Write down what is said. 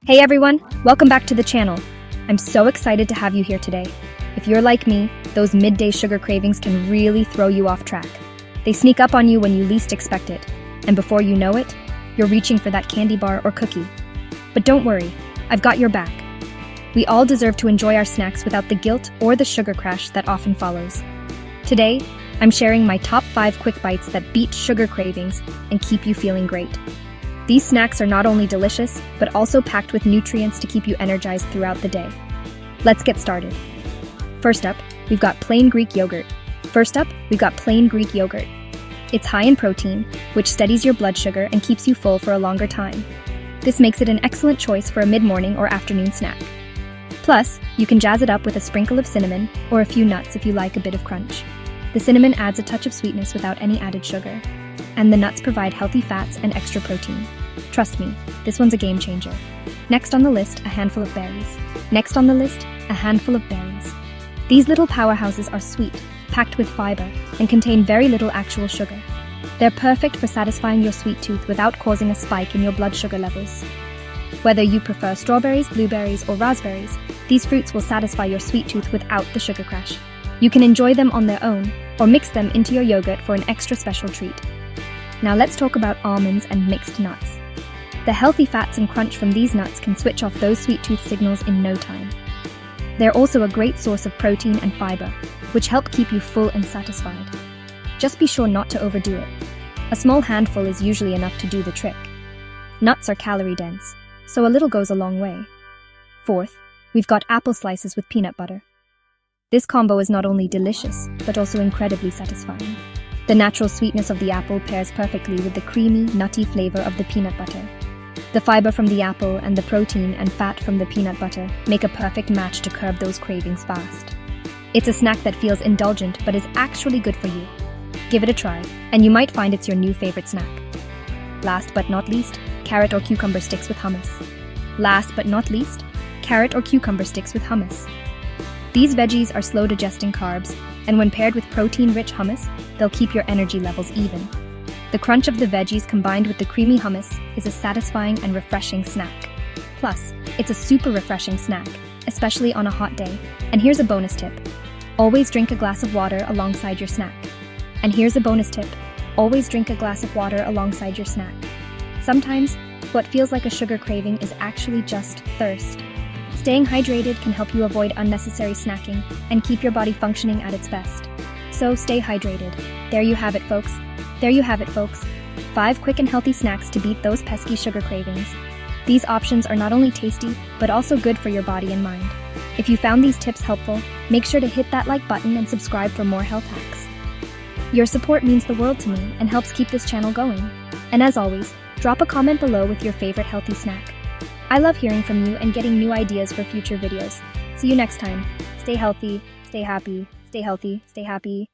Hey everyone, welcome back to the channel. I'm so excited to have you here today. If you're like me, those midday sugar cravings can really throw you off track. They sneak up on you when you least expect it, and before you know it, you're reaching for that candy bar or cookie. But don't worry, I've got your back. We all deserve to enjoy our snacks without the guilt or the sugar crash that often follows. Today, I'm sharing my top 5 quick bites that beat sugar cravings and keep you feeling great. These snacks are not only delicious, but also packed with nutrients to keep you energized throughout the day. Let's get started. First up, we've got plain Greek yogurt. It's high in protein, which steadies your blood sugar and keeps you full for a longer time. This makes it an excellent choice for a mid-morning or afternoon snack. Plus, you can jazz it up with a sprinkle of cinnamon or a few nuts if you like a bit of crunch. The cinnamon adds a touch of sweetness without any added sugar. And the nuts provide healthy fats and extra protein. Trust me, this one's a game changer. Next on the list, a handful of berries. These little powerhouses are sweet, packed with fiber, and contain very little actual sugar. They're perfect for satisfying your sweet tooth without causing a spike in your blood sugar levels. Whether you prefer strawberries, blueberries, or raspberries, these fruits will satisfy your sweet tooth without the sugar crash. You can enjoy them on their own, or mix them into your yogurt for an extra special treat. Now let's talk about almonds and mixed nuts. The healthy fats and crunch from these nuts can switch off those sweet tooth signals in no time. They're also a great source of protein and fiber, which help keep you full and satisfied. Just be sure not to overdo it. A small handful is usually enough to do the trick. Nuts are calorie dense, so a little goes a long way. Fourth, we've got apple slices with peanut butter. This combo is not only delicious, but also incredibly satisfying. The natural sweetness of the apple pairs perfectly with the creamy, nutty flavor of the peanut butter. The fiber from the apple and the protein and fat from the peanut butter make a perfect match to curb those cravings fast. It's a snack that feels indulgent but is actually good for you. Give it a try, and you might find it's your new favorite snack. Last but not least, carrot or cucumber sticks with hummus. These veggies are slow-digesting carbs, and when paired with protein-rich hummus, they'll keep your energy levels even. The crunch of the veggies combined with the creamy hummus is a satisfying and refreshing snack. Plus, it's a super refreshing snack, especially on a hot day. And here's a bonus tip. Always drink a glass of water alongside your snack. Sometimes, what feels like a sugar craving is actually just thirst. Staying hydrated can help you avoid unnecessary snacking and keep your body functioning at its best. So stay hydrated. There you have it, folks. 5 quick and healthy snacks to beat those pesky sugar cravings. These options are not only tasty, but also good for your body and mind. If you found these tips helpful, make sure to hit that like button and subscribe for more health hacks. Your support means the world to me and helps keep this channel going. And as always, drop a comment below with your favorite healthy snack. I love hearing from you and getting new ideas for future videos. See you next time. Stay healthy, stay happy, stay healthy, stay happy.